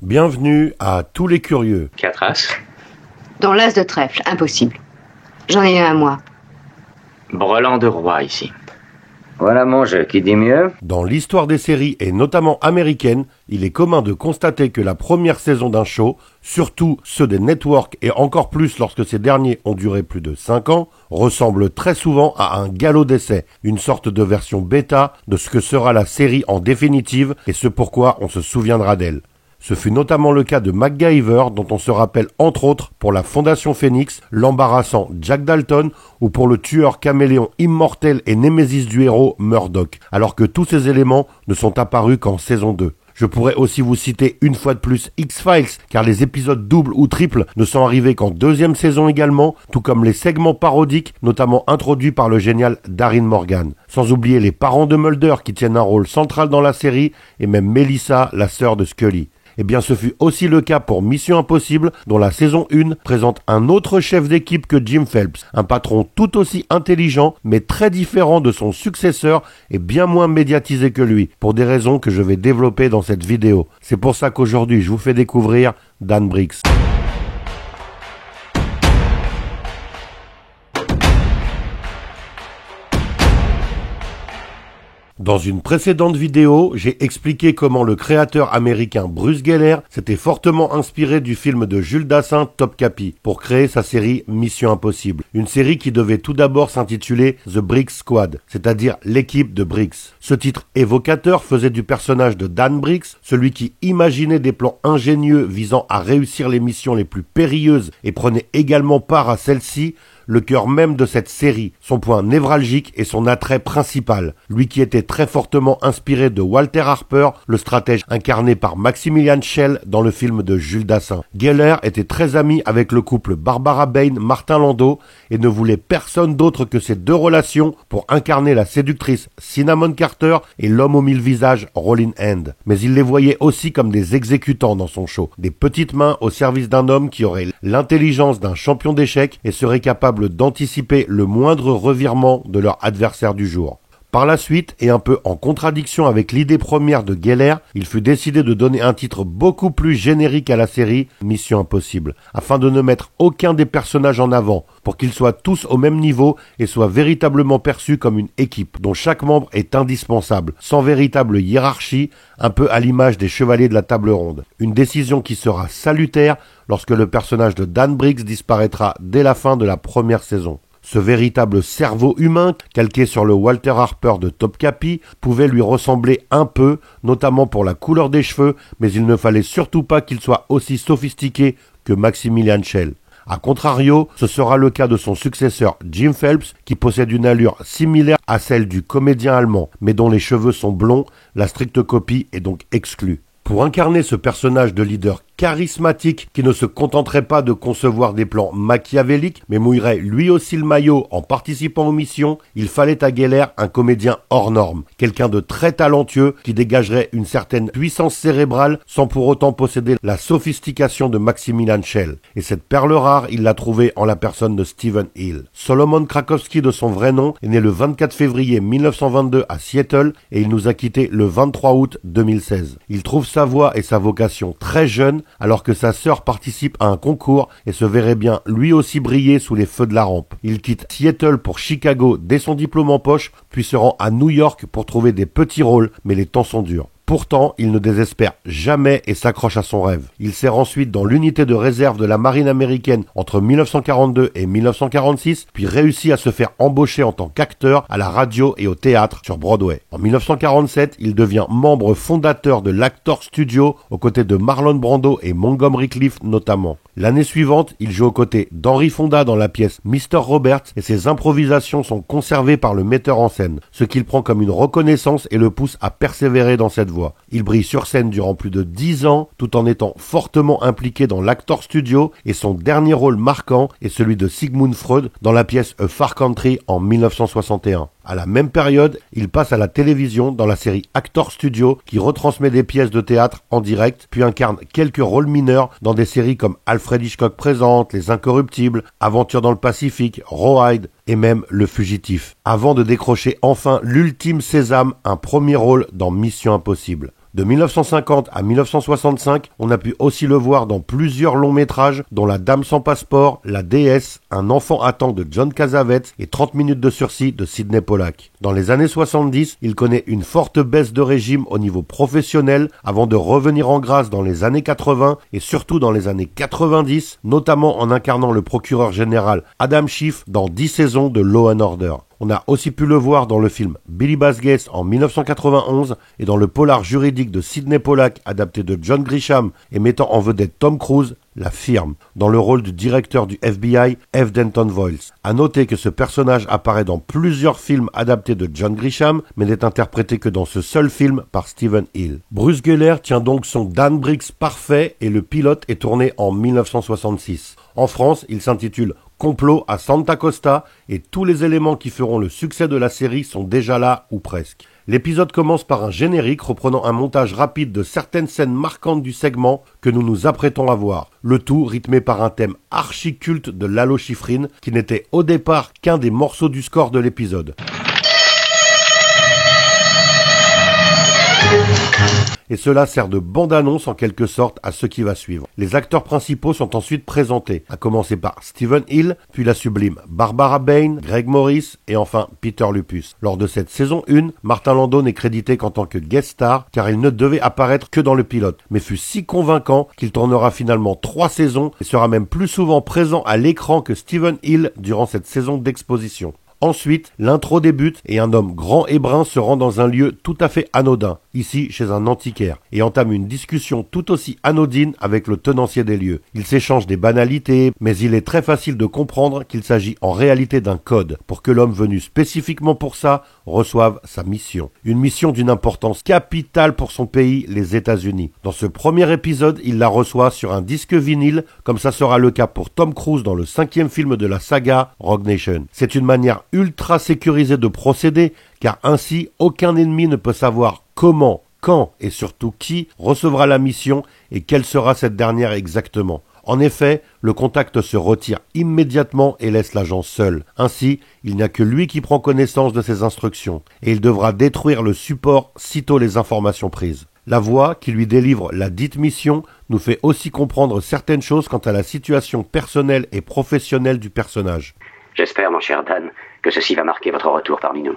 Bienvenue à tous les curieux. 4 as. Dans l'as de trèfle, impossible. J'en ai un à moi. Brelan de roi ici. Voilà mon jeu, qui dit mieux? Dans l'histoire des séries, et notamment américaines, il est commun de constater que la première saison d'un show, surtout ceux des networks et encore plus lorsque ces derniers ont duré plus de 5 ans, ressemble très souvent à un galop d'essai, une sorte de version bêta de ce que sera la série en définitive et ce pourquoi on se souviendra d'elle. Ce fut notamment le cas de MacGyver, dont on se rappelle entre autres pour la Fondation Phoenix, l'embarrassant Jack Dalton, ou pour le tueur caméléon immortel et némésis du héros Murdoch, alors que tous ces éléments ne sont apparus qu'en saison 2. Je pourrais aussi vous citer une fois de plus X-Files, car les épisodes doubles ou triples ne sont arrivés qu'en deuxième saison également, tout comme les segments parodiques, notamment introduits par le génial Darin Morgan. Sans oublier les parents de Mulder qui tiennent un rôle central dans la série, et même Melissa, la sœur de Scully. Eh bien, ce fut aussi le cas pour Mission Impossible, dont la saison 1 présente un autre chef d'équipe que Jim Phelps, un patron tout aussi intelligent, mais très différent de son successeur et bien moins médiatisé que lui, pour des raisons que je vais développer dans cette vidéo. C'est pour ça qu'aujourd'hui, je vous fais découvrir Dan Briggs. Dans une précédente vidéo, j'ai expliqué comment le créateur américain Bruce Geller s'était fortement inspiré du film de Jules Dassin Topkapi pour créer sa série Mission Impossible. Une série qui devait tout d'abord s'intituler The Briggs Squad, c'est-à-dire l'équipe de Briggs. Ce titre évocateur faisait du personnage de Dan Briggs, celui qui imaginait des plans ingénieux visant à réussir les missions les plus périlleuses et prenait également part à celles-ci, le cœur même de cette série, son point névralgique et son attrait principal, lui qui était très fortement inspiré de Walter Harper, le stratège incarné par Maximilian Schell dans le film de Jules Dassin. Geller était très ami avec le couple Barbara Bain-Martin Landau et ne voulait personne d'autre que ces deux relations pour incarner la séductrice Cinnamon Carter et l'homme aux 1000 visages Rollin Hand. Mais il les voyait aussi comme des exécutants dans son show, des petites mains au service d'un homme qui aurait l'intelligence d'un champion d'échecs et serait capable d'anticiper le moindre revirement de leur adversaire du jour. Par la suite, et un peu en contradiction avec l'idée première de Geller, il fut décidé de donner un titre beaucoup plus générique à la série Mission Impossible, afin de ne mettre aucun des personnages en avant, pour qu'ils soient tous au même niveau et soient véritablement perçus comme une équipe, dont chaque membre est indispensable, sans véritable hiérarchie, un peu à l'image des chevaliers de la table ronde. Une décision qui sera salutaire lorsque le personnage de Dan Briggs disparaîtra dès la fin de la première saison. Ce véritable cerveau humain, calqué sur le Walter Harper de Topkapi, pouvait lui ressembler un peu, notamment pour la couleur des cheveux, mais il ne fallait surtout pas qu'il soit aussi sophistiqué que Maximilian Schell. A contrario, ce sera le cas de son successeur Jim Phelps, qui possède une allure similaire à celle du comédien allemand, mais dont les cheveux sont blonds, la stricte copie est donc exclue. Pour incarner ce personnage de leader charismatique qui ne se contenterait pas de concevoir des plans machiavéliques, mais mouillerait lui aussi le maillot en participant aux missions, il fallait à Geller un comédien hors norme, quelqu'un de très talentueux qui dégagerait une certaine puissance cérébrale sans pour autant posséder la sophistication de Maximilian Schell. Et cette perle rare, il l'a trouvée en la personne de Steven Hill. Solomon Krakowski, de son vrai nom, est né le 24 février 1922 à Seattle et il nous a quittés le 23 août 2016. Il trouve sa voie et sa vocation très jeune, alors que sa sœur participe à un concours et se verrait bien lui aussi briller sous les feux de la rampe. Il quitte Seattle pour Chicago dès son diplôme en poche, puis se rend à New York pour trouver des petits rôles, mais les temps sont durs. Pourtant, il ne désespère jamais et s'accroche à son rêve. Il sert ensuite dans l'unité de réserve de la marine américaine entre 1942 et 1946, puis réussit à se faire embaucher en tant qu'acteur à la radio et au théâtre sur Broadway. En 1947, il devient membre fondateur de l'Actors Studio aux côtés de Marlon Brando et Montgomery Clift notamment. L'année suivante, il joue aux côtés d'Henry Fonda dans la pièce Mr. Roberts et ses improvisations sont conservées par le metteur en scène, ce qu'il prend comme une reconnaissance et le pousse à persévérer dans cette voie. Il brille sur scène durant plus de 10 ans tout en étant fortement impliqué dans l'Actors Studio et son dernier rôle marquant est celui de Sigmund Freud dans la pièce A Far Country en 1961. À la même période, il passe à la télévision dans la série Actors Studio qui retransmet des pièces de théâtre en direct, puis incarne quelques rôles mineurs dans des séries comme Alfred Hitchcock présente, Les Incorruptibles, Aventure dans le Pacifique, Rawhide et même Le Fugitif, avant de décrocher enfin l'ultime sésame, un premier rôle dans Mission Impossible. De 1950 à 1965, on a pu aussi le voir dans plusieurs longs métrages, dont La Dame sans passeport, La déesse, Un enfant attend de John Cassavetes et 30 minutes de sursis de Sidney Pollack. Dans les années 70, il connaît une forte baisse de régime au niveau professionnel avant de revenir en grâce dans les années 80 et surtout dans les années 90, notamment en incarnant le procureur général Adam Schiff dans 10 saisons de Law & Order. On a aussi pu le voir dans le film Billy Bathgate en 1991 et dans le polar juridique de Sidney Pollack adapté de John Grisham et mettant en vedette Tom Cruise, La Firme, dans le rôle du directeur du FBI, F. Denton Voiles. À noter que ce personnage apparaît dans plusieurs films adaptés de John Grisham, mais n'est interprété que dans ce seul film par Stephen Hill. Bruce Geller tient donc son Dan Briggs parfait et le pilote est tourné en 1966. En France, il s'intitule Complot à Santa Costa et tous les éléments qui feront le succès de la série sont déjà là ou presque. L'épisode commence par un générique reprenant un montage rapide de certaines scènes marquantes du segment que nous nous apprêtons à voir. Le tout rythmé par un thème archi-culte de Lalo Schifrin qui n'était au départ qu'un des morceaux du score de l'épisode. Et cela sert de bande-annonce en quelque sorte à ce qui va suivre. Les acteurs principaux sont ensuite présentés, à commencer par Stephen Hill, puis la sublime Barbara Bain, Greg Morris et enfin Peter Lupus. Lors de cette saison 1, Martin Landau n'est crédité qu'en tant que guest star car il ne devait apparaître que dans le pilote, mais fut si convaincant qu'il tournera finalement 3 saisons et sera même plus souvent présent à l'écran que Stephen Hill durant cette saison d'exposition. Ensuite, l'intro débute et un homme grand et brun se rend dans un lieu tout à fait anodin, ici chez un antiquaire, et entame une discussion tout aussi anodine avec le tenancier des lieux. Ils s'échangent des banalités, mais il est très facile de comprendre qu'il s'agit en réalité d'un code pour que l'homme venu spécifiquement pour ça reçoive sa mission. Une mission d'une importance capitale pour son pays, les États-Unis. Dans ce premier épisode, il la reçoit sur un disque vinyle, comme ça sera le cas pour Tom Cruise dans le 5e film de la saga, Rogue Nation. C'est une manière ultra sécurisée de procéder, car ainsi aucun ennemi ne peut savoir comment, quand et surtout qui recevra la mission et quelle sera cette dernière exactement. En effet, le contact se retire immédiatement et laisse l'agent seul. Ainsi, il n'y a que lui qui prend connaissance de ses instructions, et il devra détruire le support sitôt les informations prises. La voix qui lui délivre la dite mission nous fait aussi comprendre certaines choses quant à la situation personnelle et professionnelle du personnage. J'espère, mon cher Dan, que ceci va marquer votre retour parmi nous.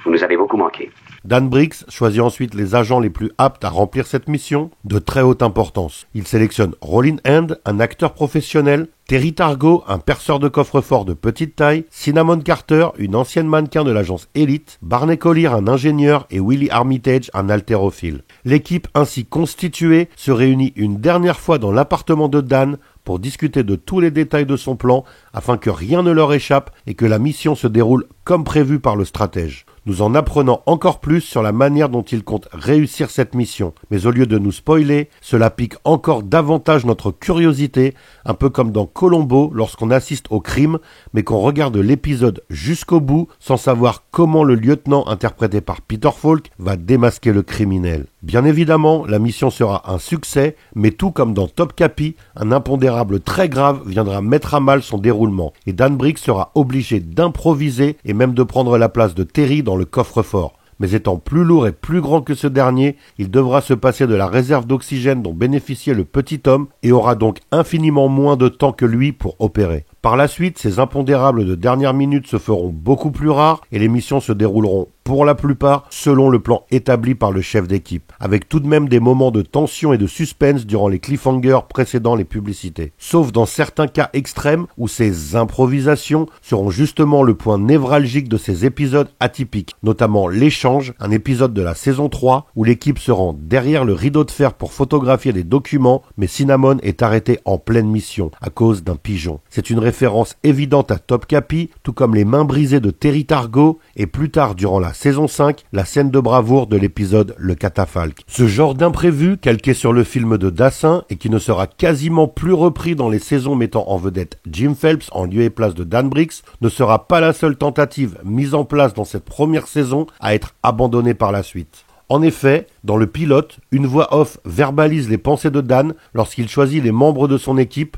Vous nous avez beaucoup manqué. Dan Briggs choisit ensuite les agents les plus aptes à remplir cette mission de très haute importance. Il sélectionne Rollin Hand, un acteur professionnel, Terry Targo, un perceur de coffre-fort de petite taille, Cinnamon Carter, une ancienne mannequin de l'agence Elite, Barney Collier, un ingénieur et Willie Armitage, un haltérophile. L'équipe ainsi constituée se réunit une dernière fois dans l'appartement de Dan pour discuter de tous les détails de son plan afin que rien ne leur échappe et que la mission se déroule comme prévu par le stratège. Nous en apprenons encore plus sur la manière dont il compte réussir cette mission. Mais au lieu de nous spoiler, cela pique encore davantage notre curiosité, un peu comme dans Columbo lorsqu'on assiste au crime, mais qu'on regarde l'épisode jusqu'au bout sans savoir comment le lieutenant interprété par Peter Falk va démasquer le criminel. Bien évidemment, la mission sera un succès, mais tout comme dans Top Capi, un impondérable très grave viendra mettre à mal son déroulement, et Dan Briggs sera obligé d'improviser et même de prendre la place de Terry dans le coffre-fort. Mais étant plus lourd et plus grand que ce dernier, il devra se passer de la réserve d'oxygène dont bénéficiait le petit homme et aura donc infiniment moins de temps que lui pour opérer. Par la suite, ces impondérables de dernière minute se feront beaucoup plus rares et les missions se dérouleront pour la plupart selon le plan établi par le chef d'équipe, avec tout de même des moments de tension et de suspense durant les cliffhangers précédant les publicités. Sauf dans certains cas extrêmes où ces improvisations seront justement le point névralgique de ces épisodes atypiques, notamment l'échange, un épisode de la saison 3 où l'équipe se rend derrière le rideau de fer pour photographier des documents, mais Cinnamon est arrêté en pleine mission à cause d'un pigeon. C'est une référence évidente à Top Capi, tout comme les mains brisées de Terry Targo et plus tard durant la saison 5, la scène de bravoure de l'épisode Le Catafalque. Ce genre d'imprévu, calqué sur le film de Dassin et qui ne sera quasiment plus repris dans les saisons mettant en vedette Jim Phelps en lieu et place de Dan Briggs, ne sera pas la seule tentative mise en place dans cette première saison à être abandonnée par la suite. En effet, dans le pilote, une voix off verbalise les pensées de Dan lorsqu'il choisit les membres de son équipe.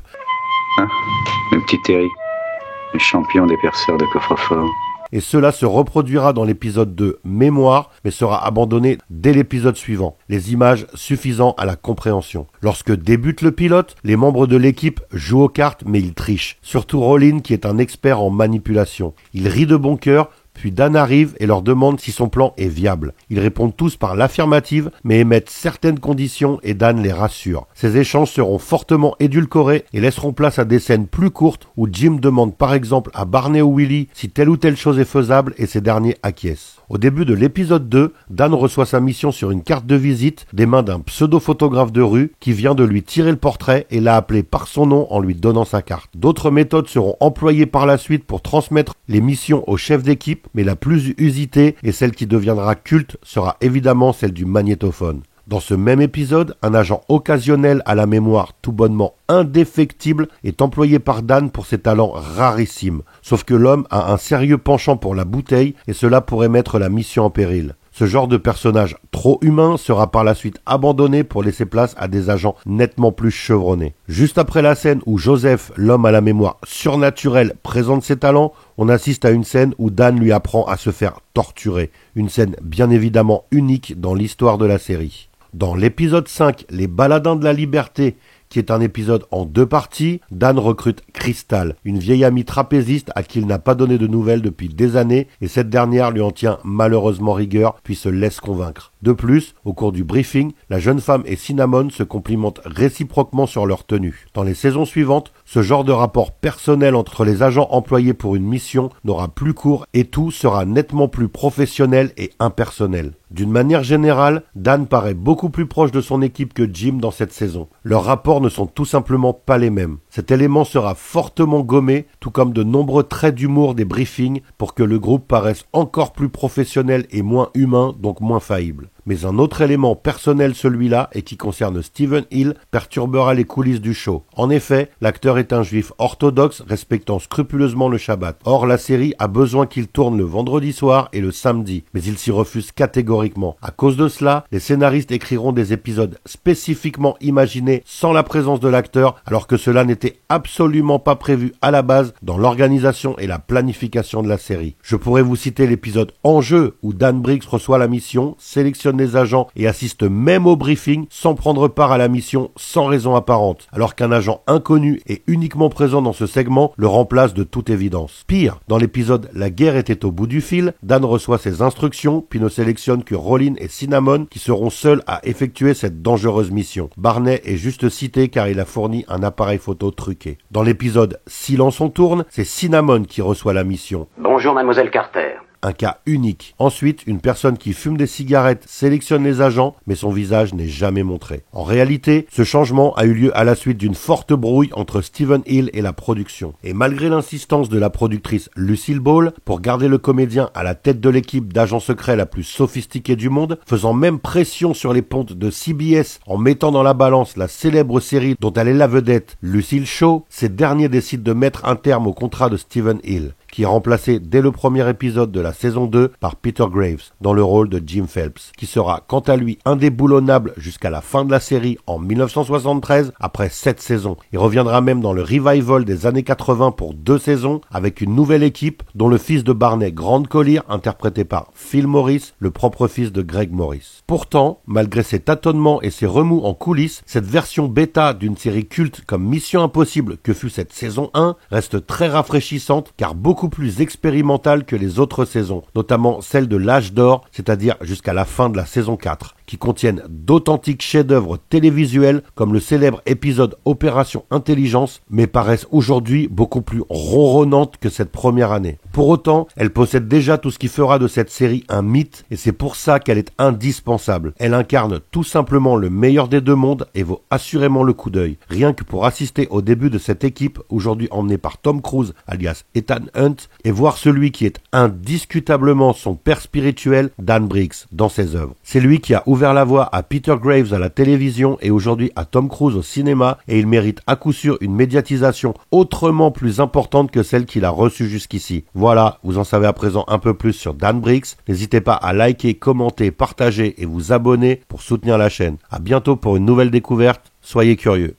Le petit Terry, le champion des perceurs de coffre-fort. et cela se reproduira dans l'épisode 2 Mémoire, mais sera abandonné dès l'épisode suivant, les images suffisant à la compréhension. Lorsque débute le pilote, les membres de l'équipe jouent aux cartes mais ils trichent, surtout Rollin qui est un expert en manipulation. Il rit de bon cœur, puis Dan arrive et leur demande si son plan est viable. Ils répondent tous par l'affirmative, mais émettent certaines conditions et Dan les rassure. Ces échanges seront fortement édulcorés et laisseront place à des scènes plus courtes où Jim demande par exemple à Barney ou Willie si telle ou telle chose est faisable et ces derniers acquiescent. Au début de l'épisode 2, Dan reçoit sa mission sur une carte de visite des mains d'un pseudo-photographe de rue qui vient de lui tirer le portrait et l'a appelé par son nom en lui donnant sa carte. D'autres méthodes seront employées par la suite pour transmettre les missions au chef d'équipe, mais la plus usitée et celle qui deviendra culte sera évidemment celle du magnétophone. Dans ce même épisode, un agent occasionnel à la mémoire tout bonnement indéfectible est employé par Dan pour ses talents rarissimes. Sauf que l'homme a un sérieux penchant pour la bouteille et cela pourrait mettre la mission en péril. Ce genre de personnage trop humain sera par la suite abandonné pour laisser place à des agents nettement plus chevronnés. Juste après la scène où Joseph, l'homme à la mémoire surnaturelle, présente ses talents, on assiste à une scène où Dan lui apprend à se faire torturer. Une scène bien évidemment unique dans l'histoire de la série. Dans l'épisode 5, Les Baladins de la Liberté, qui est un épisode en 2 parties, Dan recrute Crystal, une vieille amie trapéziste à qui il n'a pas donné de nouvelles depuis des années et cette dernière lui en tient malheureusement rigueur puis se laisse convaincre. De plus, au cours du briefing, la jeune femme et Cinnamon se complimentent réciproquement sur leur tenue. Dans les saisons suivantes, ce genre de rapport personnel entre les agents employés pour une mission n'aura plus cours et tout sera nettement plus professionnel et impersonnel. D'une manière générale, Dan paraît beaucoup plus proche de son équipe que Jim dans cette saison. Leurs rapports ne sont tout simplement pas les mêmes. Cet élément sera fortement gommé, tout comme de nombreux traits d'humour des briefings, pour que le groupe paraisse encore plus professionnel et moins humain, donc moins faillible. Mais un autre élément personnel celui-là et qui concerne Stephen Hill perturbera les coulisses du show. En effet, l'acteur est un juif orthodoxe respectant scrupuleusement le Shabbat. Or, la série a besoin qu'il tourne le vendredi soir et le samedi, mais il s'y refuse catégoriquement. À cause de cela, les scénaristes écriront des épisodes spécifiquement imaginés sans la présence de l'acteur, alors que cela n'était absolument pas prévu à la base dans l'organisation et la planification de la série. Je pourrais vous citer l'épisode Enjeu où Dan Briggs reçoit la mission, sélectionne les agents et assiste même au briefing sans prendre part à la mission sans raison apparente, alors qu'un agent inconnu et uniquement présent dans ce segment le remplace de toute évidence. Pire, dans l'épisode La guerre était au bout du fil, Dan reçoit ses instructions puis ne sélectionne que Rollin et Cinnamon qui seront seuls à effectuer cette dangereuse mission. Barney est juste cité car il a fourni un appareil photo truqué. Dans l'épisode Silence on tourne, c'est Cinnamon qui reçoit la mission. Bonjour, mademoiselle Carter. Un cas unique. Ensuite, une personne qui fume des cigarettes sélectionne les agents, mais son visage n'est jamais montré. En réalité, ce changement a eu lieu à la suite d'une forte brouille entre Stephen Hill et la production. Et malgré l'insistance de la productrice Lucille Ball pour garder le comédien à la tête de l'équipe d'agents secrets la plus sophistiquée du monde, faisant même pression sur les pontes de CBS en mettant dans la balance la célèbre série dont elle est la vedette, Lucille Shaw, ces derniers décident de mettre un terme au contrat de Stephen Hill, qui est remplacé dès le premier épisode de la saison 2 par Peter Graves dans le rôle de Jim Phelps, qui sera quant à lui indéboulonnable jusqu'à la fin de la série en 1973 après 7 saisons. Il reviendra même dans le revival des années 80 pour 2 saisons avec une nouvelle équipe dont le fils de Barney, Grant Collier, interprété par Phil Morris, le propre fils de Greg Morris. Pourtant, malgré ses tâtonnements et ses remous en coulisses, cette version bêta d'une série culte comme Mission Impossible que fut cette saison 1 reste très rafraîchissante car beaucoup plus expérimentale que les autres saisons, notamment celle de l'âge d'or, c'est-à-dire jusqu'à la fin de la saison 4, qui contiennent d'authentiques chefs-d'œuvre télévisuels comme le célèbre épisode Opération Intelligence, mais paraissent aujourd'hui beaucoup plus ronronnantes que cette première année. Pour autant, elle possède déjà tout ce qui fera de cette série un mythe, et c'est pour ça qu'elle est indispensable. Elle incarne tout simplement le meilleur des deux mondes et vaut assurément le coup d'œil. Rien que pour assister au début de cette équipe, aujourd'hui emmenée par Tom Cruise, alias Ethan Hunt, et voir celui qui est indiscutablement son père spirituel, Dan Briggs, dans ses œuvres. C'est lui qui a ouvert la voie à Peter Graves à la télévision et aujourd'hui à Tom Cruise au cinéma, et il mérite à coup sûr une médiatisation autrement plus importante que celle qu'il a reçue jusqu'ici. Voilà, vous en savez à présent un peu plus sur Dan Briggs. N'hésitez pas à liker, commenter, partager et vous abonner pour soutenir la chaîne. À bientôt pour une nouvelle découverte. Soyez curieux.